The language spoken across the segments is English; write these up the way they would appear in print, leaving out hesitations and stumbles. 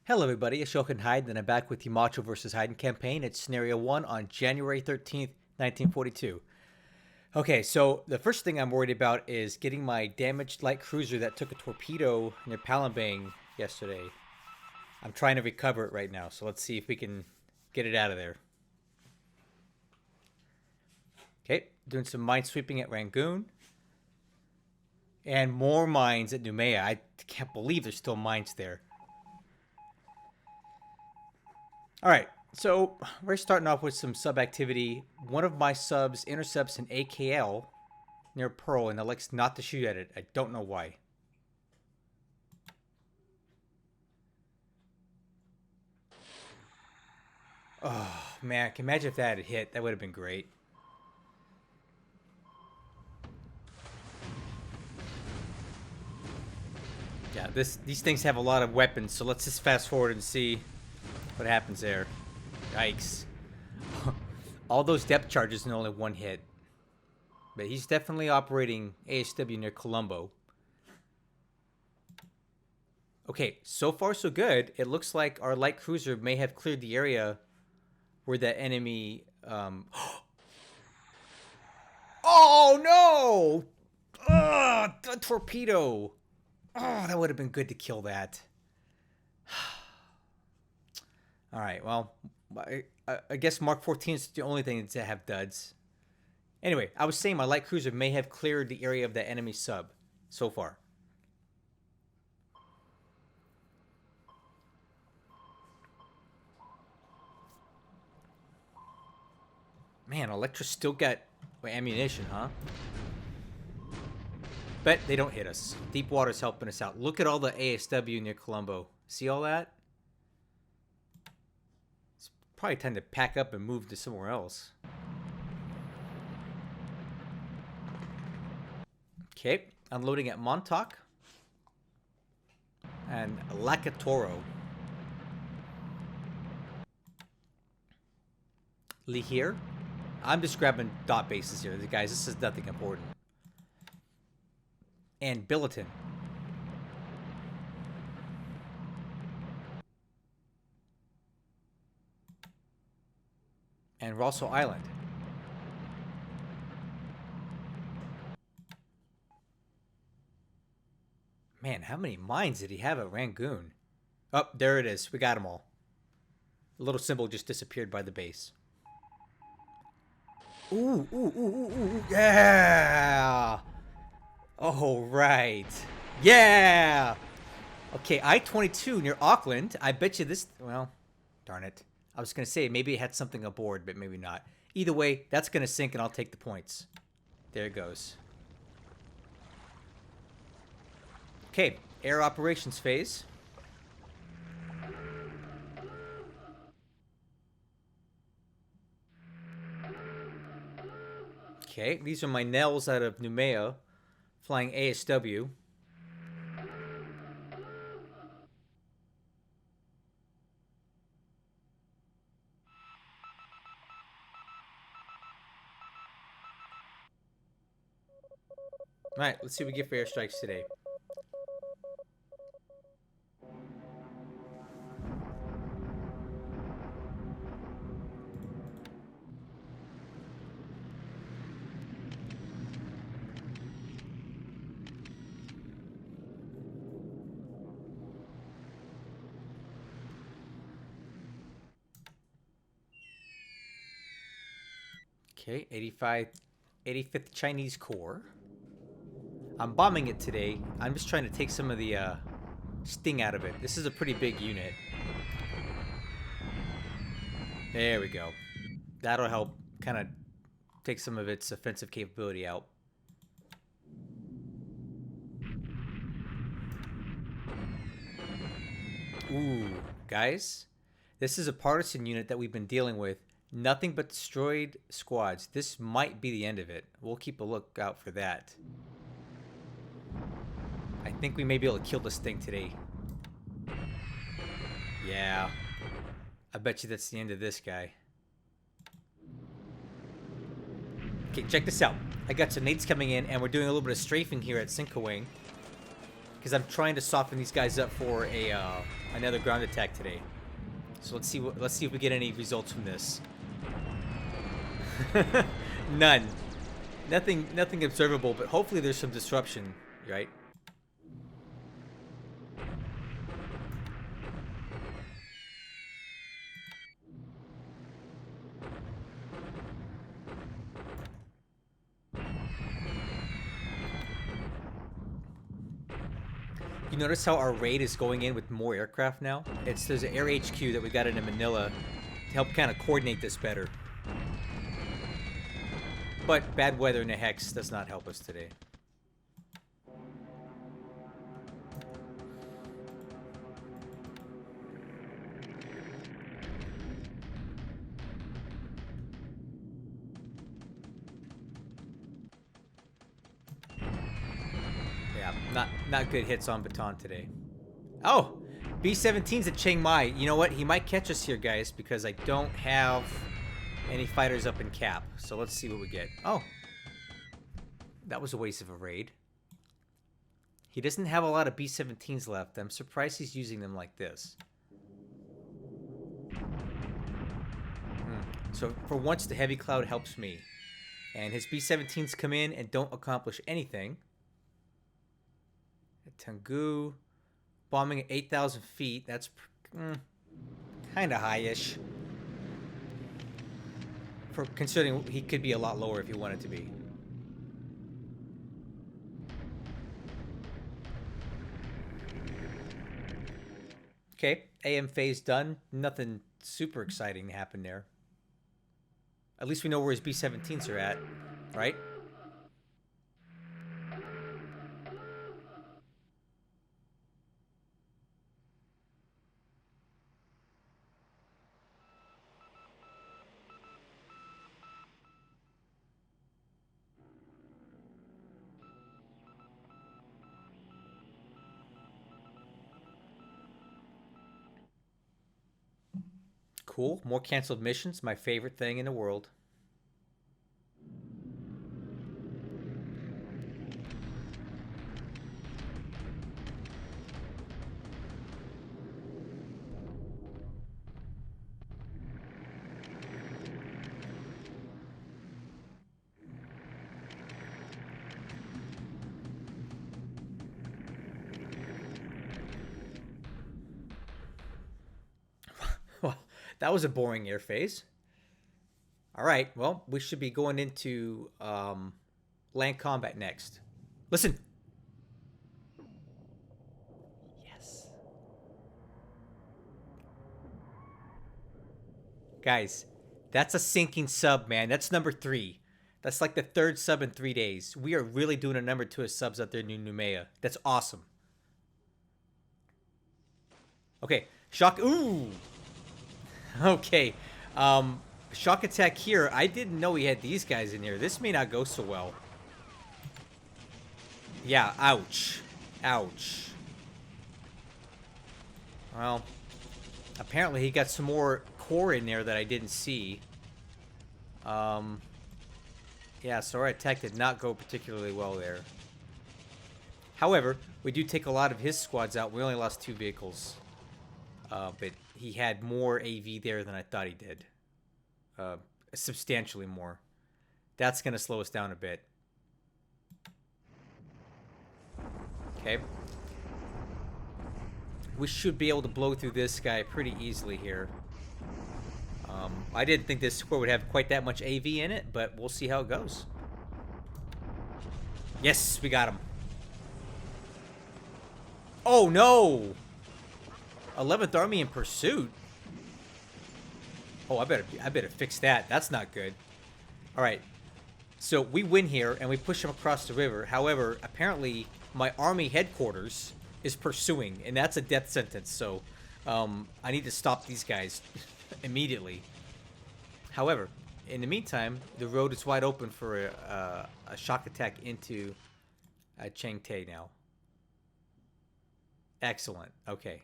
Hello everybody, it's Heiden, and I'm back with the Macho vs. Heiden campaign. It's Scenario 1 on January 13th, 1942. Okay, so the first thing I'm worried about is getting my damaged light cruiser that took a torpedo near Palembang yesterday. I'm trying to recover it right now, so let's see if we can get it out of there. Okay, doing some mine sweeping at Rangoon. And more mines at Noumea. I can't believe there's still mines there. Alright, so we're starting off with some sub activity. One of my subs intercepts an AKL near Pearl and elects not to shoot at it. I don't know why. Oh man, can you imagine if that had hit? That would have been great. Yeah, these things have a lot of weapons, so let's just fast forward and see what happens there. Yikes. All those depth charges and only one hit. But he's definitely operating ASW near Colombo. Okay, so far so good. It looks like our light cruiser may have cleared the area where that enemy... Oh, no! Ugh, the torpedo! Oh, that would have been good to kill that. Alright, well, I guess Mark 14 is the only thing to have duds. Anyway, I was saying my light cruiser may have cleared the area of that enemy sub so far. Man, Electra still got ammunition, huh? But they don't hit us. Deep water's helping us out. Look at all the ASW near Colombo. See all that? It's probably time to pack up and move to somewhere else. Okay, unloading at Montauk and Lakatoro. Lihir. I'm just grabbing dot bases here, guys. This is nothing important. And Billiton. And Rosso Island. Man, how many mines did he have at Rangoon? Oh, there it is. We got them all. The little symbol just disappeared by the base. Ooh, ooh, ooh, ooh, ooh, yeah! Oh, right. Yeah! Okay, I-22 near Auckland. I bet you this... Well, darn it. I was going to say maybe it had something aboard, but maybe not. Either way, that's going to sink and I'll take the points. There it goes. Okay, air operations phase. Okay, these are my Nels out of Noumea, flying ASW. Alright, let's see what we get for airstrikes today. Okay, 85th Chinese Corps. I'm bombing it today. I'm just trying to take some of the sting out of it. This is a pretty big unit. There we go. That'll help kind of take some of its offensive capability out. Ooh, guys. This is a partisan unit that we've been dealing with. Nothing but destroyed squads. This might be the end of it. We'll keep a lookout for that. I think we may be able to kill this thing today. Yeah. I bet you that's the end of this guy. Okay, check this out. I got some nades coming in, and we're doing a little bit of strafing here at Sinkawang. Because I'm trying to soften these guys up for a another ground attack today. So let's see if we get any results from this. None. Nothing observable, but hopefully there's some disruption, right? You notice how our raid is going in with more aircraft now? There's an air HQ that we got in Manila to help kind of coordinate this better. But bad weather in the Hex does not help us today. Yeah, not good hits on Bataan today. Oh! B-17's at Chiang Mai. You know what? He might catch us here, guys, because I don't have any fighters up in cap. So let's see what we get. Oh. That was a waste of a raid. He doesn't have a lot of B-17s left. I'm surprised he's using them like this. So for once, the heavy cloud helps me. And his B-17s come in and don't accomplish anything. At Tengu, bombing at 8,000 feet. That's kind of high-ish. For considering he could be a lot lower if he wanted to be. Okay, AM phase done. Nothing super exciting happened there. At least we know where his B-17s are at, right? Cool. More canceled missions. My favorite thing in the world. That was a boring air phase. All right, well, we should be going into land combat next. Listen. Yes. Guys, that's a sinking sub, man. That's number 3. That's like the 3rd sub in 3 days. We are really doing a number 2 of subs out there in Noumea. That's awesome. Okay, shock. Ooh. Okay, shock attack here. I didn't know he had these guys in here. This may not go so well. Yeah, ouch. Ouch. Well, apparently he got some more core in there that I didn't see. Yeah, so our attack did not go particularly well there. However, we do take a lot of his squads out. We only lost 2 vehicles. But he had more AV there than I thought he did. Substantially more. That's going to slow us down a bit. Okay. We should be able to blow through this guy pretty easily here. I didn't think this squad would have quite that much AV in it, but we'll see how it goes. Yes, we got him. Oh, no! 11th Army in pursuit. Oh, I better fix that. That's not good. All right. So we win here and we push them across the river. However, apparently my army headquarters is pursuing, and that's a death sentence. So I need to stop these guys immediately. However, in the meantime, the road is wide open for a shock attack into Chiang Tay now. Excellent. Okay.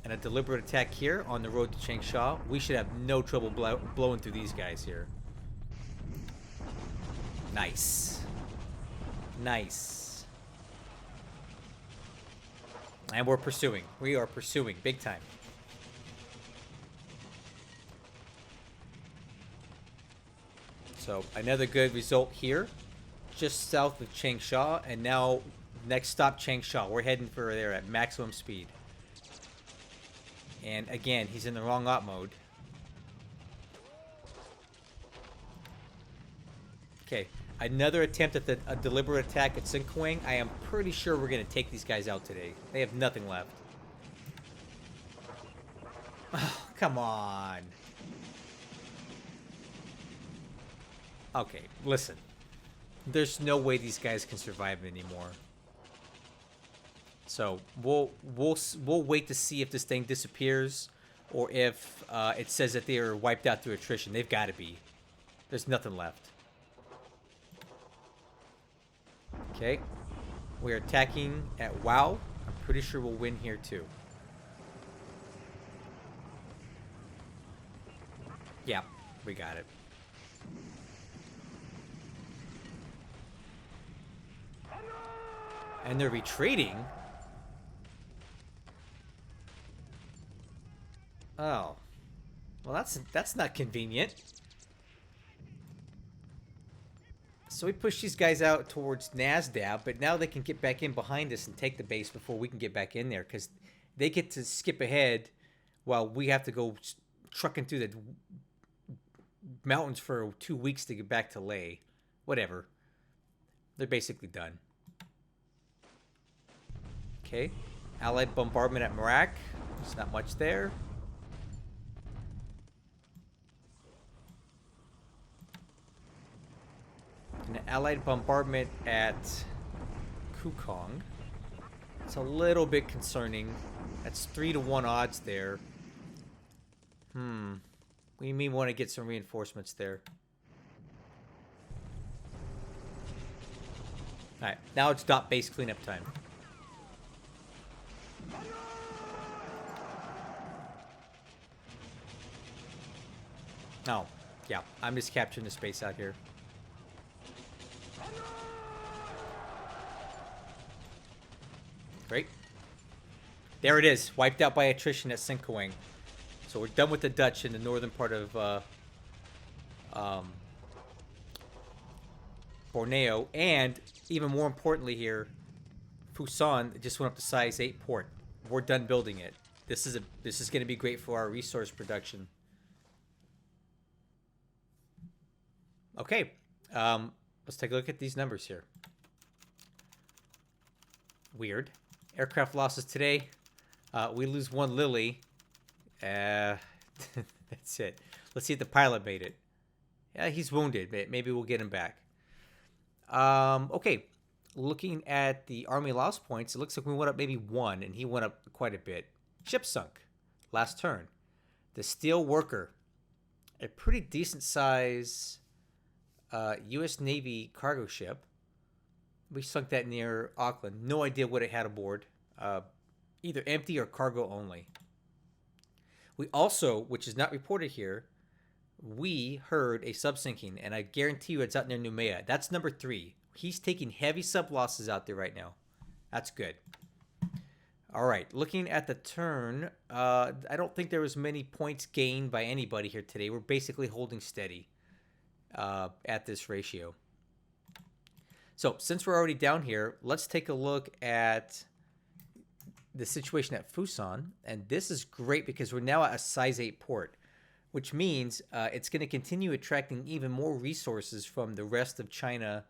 And a deliberate attack here on the road to Changsha. We should have no trouble blowing through these guys here. Nice. Nice. And we're pursuing. We are pursuing big time. So another good result here, just south of Changsha, and now next stop Changsha. We're heading for there at maximum speed. And again, he's in the wrong op mode. Okay, another attempt at a deliberate attack at Sinkwang. I am pretty sure we're going to take these guys out today. They have nothing left. Oh, come on. Okay, listen. There's no way these guys can survive anymore. So we'll wait to see if this thing disappears, or if it says that they are wiped out through attrition. They've got to be. There's nothing left. Okay, we're attacking at WoW. I'm pretty sure we'll win here too. Yeah, we got it. And they're retreating. Oh, well, that's not convenient. So we push these guys out towards NASDAB, but now they can get back in behind us and take the base before we can get back in there, because they get to skip ahead while we have to go trucking through the mountains for 2 weeks to get back to Leh. Whatever. They're basically done. Okay. Allied bombardment at Merak. There's not much there. An Allied bombardment at Kukong. It's a little bit concerning. That's 3-to-1 odds there. We may want to get some reinforcements there. Alright, now it's dot base cleanup time. Oh, yeah, I'm just capturing the space out here. Great. There it is, wiped out by attrition at Sinkwang. So we're done with the Dutch in the northern part of Borneo, and even more importantly here, Fusan just went up to size 8 port. We're done building it. This is going to be great for our resource production. Okay, let's take a look at these numbers here. Weird. Aircraft losses today. We lose 1 Lily. That's it. Let's see if the pilot made it. Yeah, he's wounded. Maybe we'll get him back. Okay. Looking at the Army loss points, it looks like we went up maybe 1, and he went up quite a bit. Ship sunk. Last turn. The Steel Worker. A pretty decent size U.S. Navy cargo ship. We sunk that near Auckland. No idea what it had aboard. Either empty or cargo only. We also, which is not reported here, we heard a sub sinking, and I guarantee you it's out near Noumea. That's number 3. He's taking heavy sub losses out there right now. That's good. All right, looking at the turn, I don't think there was many points gained by anybody here today. We're basically holding steady at this ratio. So since we're already down here, let's take a look at the situation at Fusan. And this is great because we're now at a size 8 port, which means it's going to continue attracting even more resources from the rest of China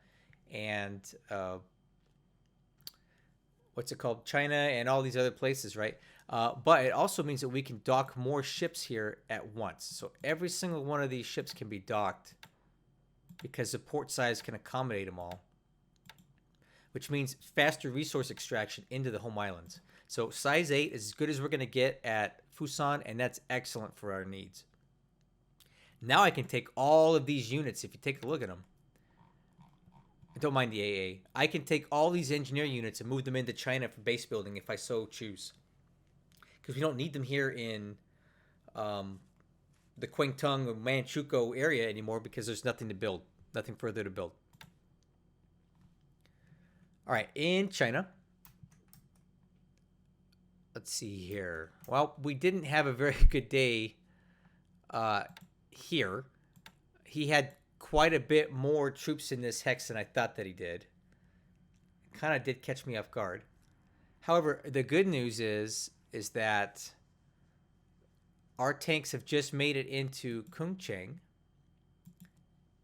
and what's it called? China and all these other places, right? But it also means that we can dock more ships here at once. So every single one of these ships can be docked because the port size can accommodate them all, which means faster resource extraction into the home islands. So size 8 is as good as we're going to get at Fusan, and that's excellent for our needs. Now I can take all of these units, if you take a look at them. I don't mind the AA. I can take all these engineer units and move them into China for base building if I so choose. Because we don't need them here in the Kwangtung or Manchukuo area anymore because there's nothing to build. Nothing further to build. All right, in China, let's see here. Well, we didn't have a very good day here. He had quite a bit more troops in this hex than I thought that he did. Kind of did catch me off guard. However, the good news is that our tanks have just made it into Kungcheng.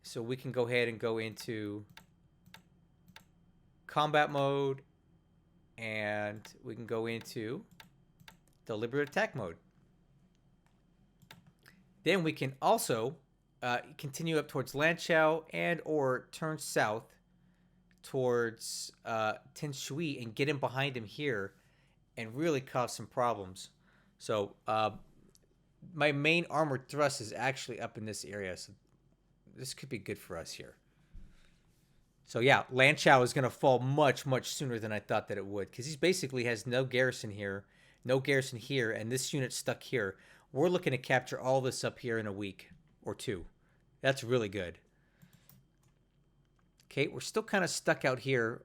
So we can go ahead and go into combat mode, and we can go into deliberate attack mode. Then we can also continue up towards Lanchao and or turn south towards Tinshui and get in behind him here and really cause some problems. So my main armored thrust is actually up in this area, so this could be good for us here. So yeah, Lanchao is going to fall much, much sooner than I thought that it would, because he basically has no garrison here, no garrison here, and this unit's stuck here. We're looking to capture all this up here in a week or two. That's really good. Okay, we're still kind of stuck out here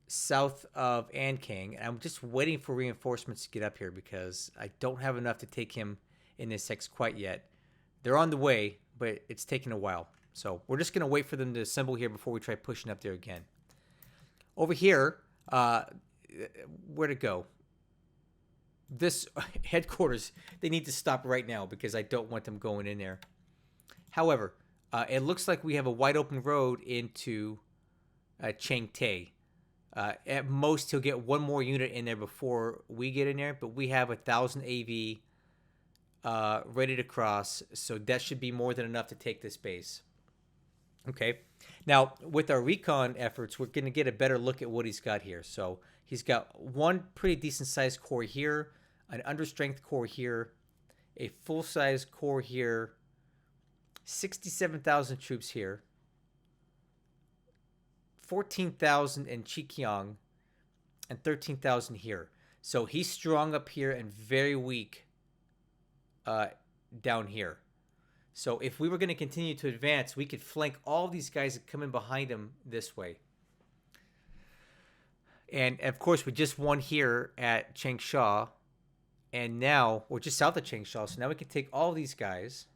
south of Ankang, and I'm just waiting for reinforcements to get up here because I don't have enough to take him in this hex quite yet. They're on the way, but it's taking a while. So we're just going to wait for them to assemble here before we try pushing up there again. Over here, where to go? This headquarters, they need to stop right now because I don't want them going in there. However, it looks like we have a wide open road into Changte. At most, he'll get one more unit in there before we get in there, but we have 1,000 AV ready to cross, so that should be more than enough to take this base. Okay, now with our recon efforts, we're going to get a better look at what he's got here. So he's got one pretty decent sized core here, an understrength core here, a full size core here, 67,000 troops here, 14,000 in Chikiang, and 13,000 here. So he's strong up here and very weak down here. So if we were going to continue to advance, we could flank all these guys that come in behind him this way. And of course, we just won here at Changsha, and now we're just south of Changsha. So now we can take all these guys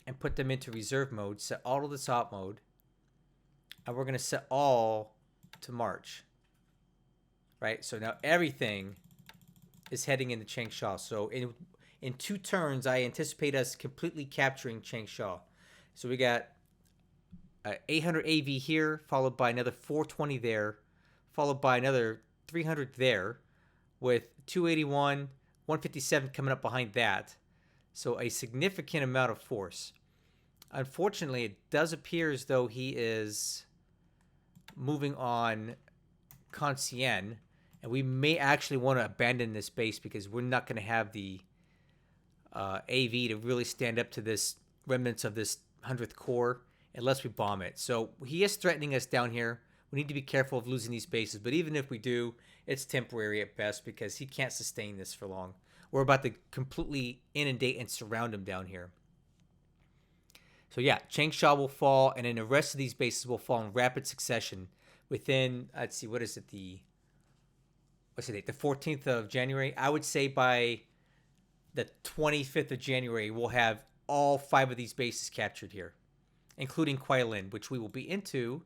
and put them into reserve mode, set all of this op mode, and we're going to set all to march. Right? So now everything is heading into Changsha. So in 2 turns, I anticipate us completely capturing Changsha. So we got 800 AV here, followed by another 420 there, followed by another 300 there, with 281, 157 coming up behind that. So a significant amount of force. Unfortunately, it does appear as though he is moving on Conscien, and we may actually want to abandon this base because we're not going to have the AV to really stand up to this remnants of this 100th Corps unless we bomb it. So he is threatening us down here. We need to be careful of losing these bases, but even if we do, it's temporary at best because he can't sustain this for long. We're about to completely inundate and surround him down here. So yeah, Changsha will fall, and then the rest of these bases will fall in rapid succession within, let's see, what is it, what's the date? The 14th of January? I would say by the 25th of January, we'll have all 5 of these bases captured here, including Kuailin, which we will be into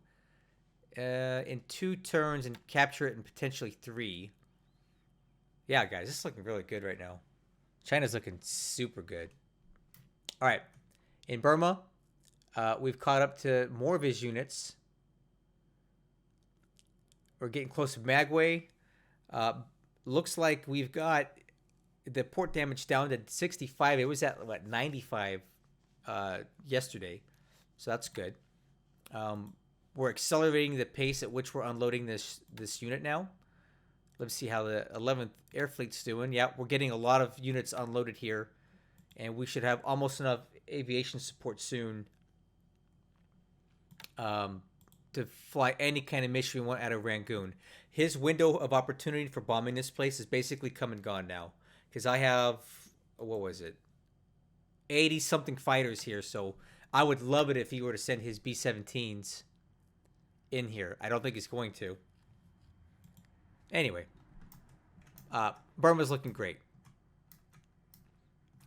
in 2 turns and capture it in potentially 3. Yeah, guys, this is looking really good right now. China's looking super good. All right. In Burma, we've caught up to more of his units. We're getting close to Magway. Looks like we've got the port damage down to 65. It was at, 95 yesterday. So that's good. We're accelerating the pace at which we're unloading this unit now. Let's see how the 11th Air Fleet's doing. Yeah, we're getting a lot of units unloaded here. And we should have almost enough aviation support soon to fly any kind of mission we want out of Rangoon. His window of opportunity for bombing this place is basically come and gone now. Because I have, what was it? 80-something fighters here. So I would love it if he were to send his B-17s. In here. I don't think he's going to. Anyway, Burma's looking great.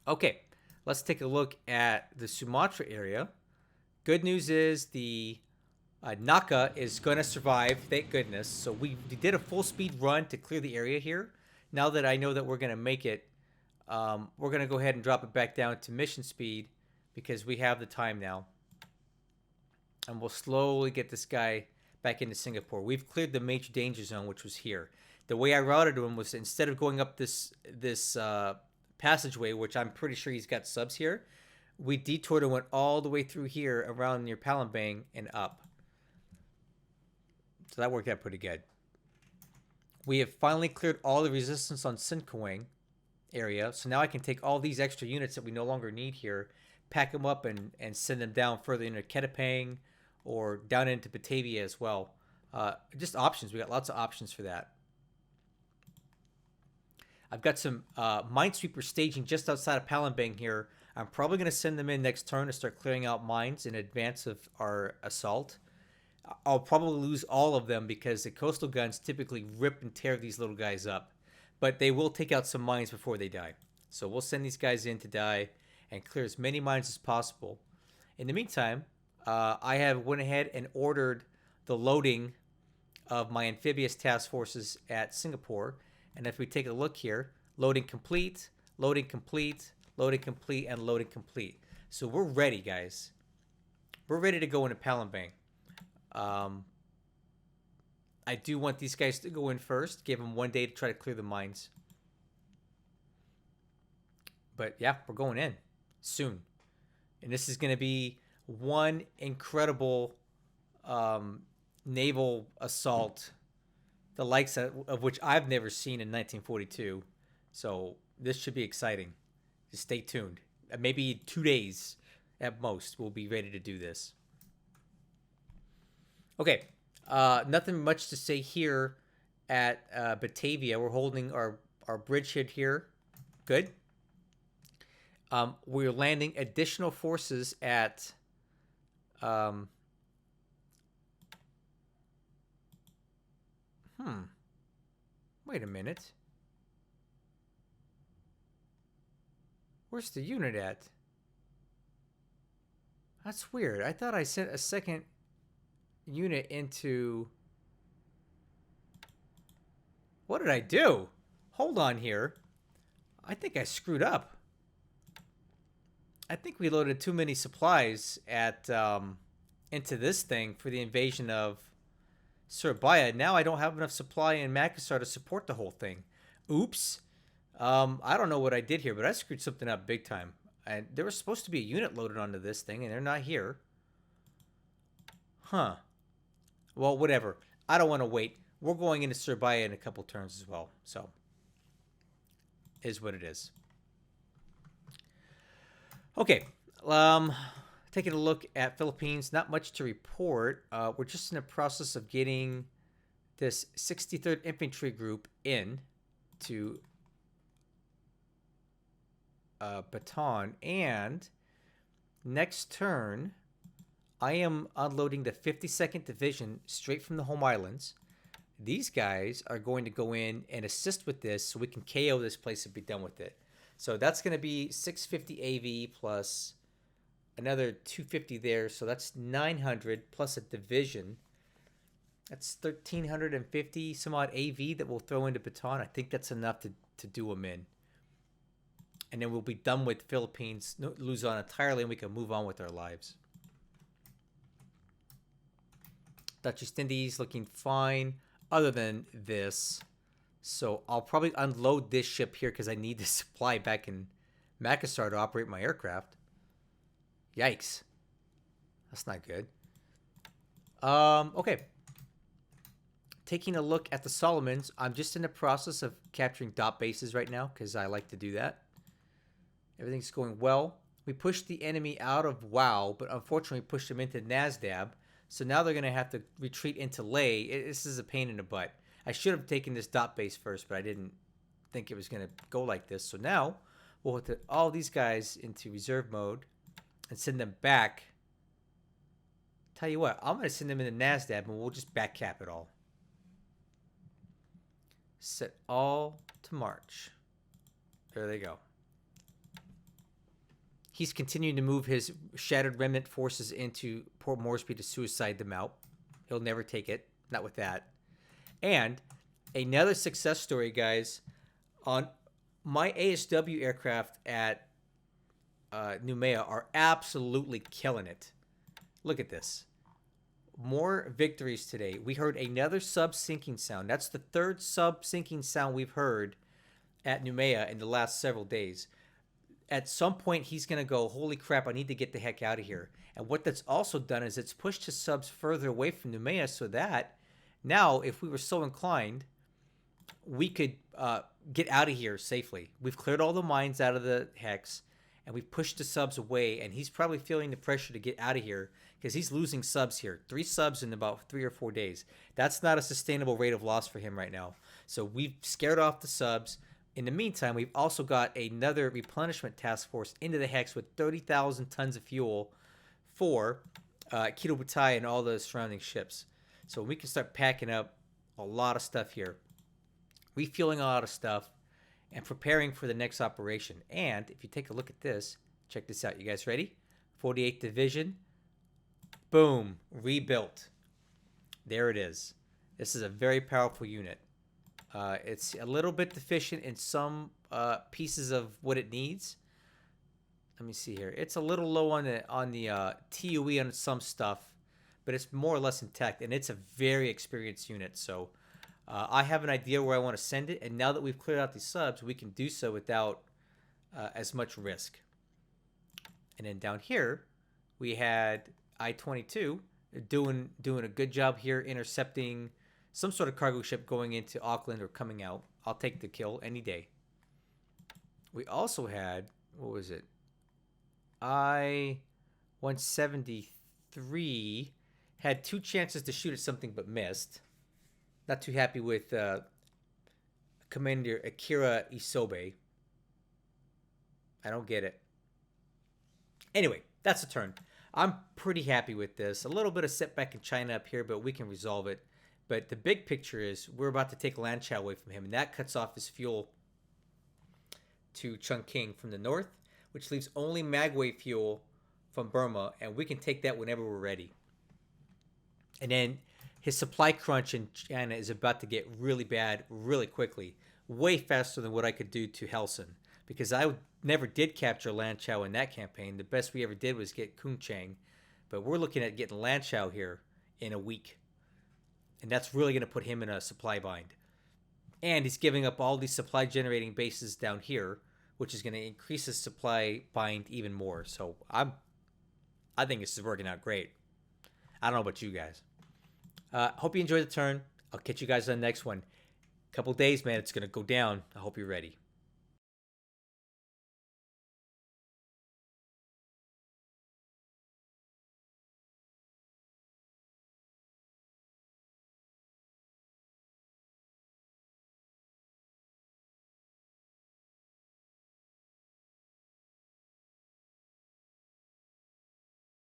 Okay, let's take a look at the Sumatra area. Good news is the Naka is going to survive, thank goodness. So we did a full speed run to clear the area here. Now that I know that we're going to make it, we're going to go ahead and drop it back down to mission speed because we have the time now. And we'll slowly get this guy back into Singapore. We've cleared the major danger zone, which was here. The way I routed him was instead of going up this passageway, which I'm pretty sure he's got subs here, we detoured and went all the way through here around near Palembang and up. So that worked out pretty good. We have finally cleared all the resistance on Sinkoang area. So now I can take all these extra units that we no longer need here, pack them up and send them down further into Ketapang or down into Batavia as well. Just options. We got lots of options for that. I've got some Minesweeper staging just outside of Palembang here. I'm probably going to send them in next turn to start clearing out mines in advance of our assault. I'll probably lose all of them because the coastal guns typically rip and tear these little guys up. But they will take out some mines before they die. So we'll send these guys in to die and clear as many mines as possible. In the meantime, I have went ahead and ordered the loading of my amphibious task forces at Singapore. And if we take a look here, loading complete, loading complete, loading complete, and loading complete. So we're ready, guys. We're ready to go into Palembang. I do want these guys to go in first. Give them 1 day to try to clear the mines. But yeah, we're going in soon. And this is going to be one incredible naval assault, the likes of which I've never seen in 1942. So this should be exciting. Just stay tuned. Maybe 2 days at most we'll be ready to do this. Okay, nothing much to say here at Batavia. We're holding our bridgehead here. Good. We're landing additional forces at wait a minute. Where's the unit at? That's weird. I thought I sent a second unit into... What did I do? Hold on here. I think I screwed up. I think we loaded too many supplies at into this thing for the invasion of Surabaya. Now I don't have enough supply in Makassar to support the whole thing. Oops. I don't know what I did here, but I screwed something up big time. And there was supposed to be a unit loaded onto this thing, and they're not here. Huh. Well, whatever. I don't want to wait. We're going into Surabaya in a couple turns as well. So, is what it is. Okay. Taking a look at Philippines. Not much to report. We're just in the process of getting this 63rd Infantry Group in to Bataan. And next turn, I am unloading the 52nd Division straight from the home islands. These guys are going to go in and assist with this so we can KO this place and be done with it. So that's going to be 650 AV plus another 250 there. So that's 900 plus a division. That's 1,350 some odd AV that we'll throw into Bataan. I think that's enough to do them in. And then we'll be done with Philippines, Luzon entirely, and we can move on with our lives. Dutch East Indies looking fine other than this. So I'll probably unload this ship here because I need the supply back in Makassar to operate my aircraft. Yikes. That's not good. Okay. Taking a look at the Solomons. I'm just in the process of capturing dot bases right now because I like to do that. Everything's going well. We pushed the enemy out of WoW, but unfortunately pushed them into NASDAB. So now they're going to have to retreat into Leh. This is a pain in the butt. I should have taken this dot base first, but I didn't think it was going to go like this. So now we'll put all these guys into reserve mode and send them back. Tell you what, I'm going to send them into NASDAB and we'll just back cap it all. Set all to march. There they go. He's continuing to move his shattered remnant forces into Port Moresby to suicide them out. He'll never take it. Not with that. And another success story, guys. On my ASW aircraft at Noumea are absolutely killing it. Look at this. More victories today. We heard another sub sinking sound. That's the third sub sinking sound we've heard at Noumea in the last several days. At some point, he's going to go, holy crap, I need to get the heck out of here. And what that's also done is it's pushed his subs further away from Noumea so that now, if we were so inclined, we could get out of here safely. We've cleared all the mines out of the hex, and we've pushed the subs away, and he's probably feeling the pressure to get out of here because he's losing subs here. 3 subs in about 3 or 4 days. That's not a sustainable rate of loss for him right now. So we've scared off the subs. In the meantime, we've also got another replenishment task force into the hex with 30,000 tons of fuel for Kido Butai and all the surrounding ships. So we can start packing up a lot of stuff here, refueling a lot of stuff, and preparing for the next operation. And if you take a look at this, check this out. You guys ready? 48th Division. Boom. Rebuilt. There it is. This is a very powerful unit. It's a little bit deficient in some pieces of what it needs. Let me see here. It's a little low on the TUE on some stuff, but it's more or less intact, and it's a very experienced unit. So I have an idea where I want to send it, and now that we've cleared out these subs, we can do so without as much risk. And then down here, we had I-22 doing a good job here intercepting some sort of cargo ship going into Auckland or coming out. I'll take the kill any day. We also had, what was it? I-173 had 2 chances to shoot at something but missed. Not too happy with Commander Akira Isobe. I don't get it. Anyway, that's a turn. I'm pretty happy with this. A little bit of setback in China up here, but we can resolve it. But the big picture is we're about to take Lanchow away from him, and that cuts off his fuel to Chungking from the north, which leaves only Magway fuel from Burma, and we can take that whenever we're ready. And then his supply crunch in China is about to get really bad really quickly, way faster than what I could do to Helsin, because I never did capture Lanchow in that campaign. The best we ever did was get Kungchang, but we're looking at getting Lanchow here in a week. And that's really going to put him in a supply bind. And he's giving up all these supply generating bases down here, which is going to increase his supply bind even more. So I think this is working out great. I don't know about you guys. Hope you enjoyed the turn. I'll catch you guys on the next one. Couple days, man. It's going to go down. I hope you're ready.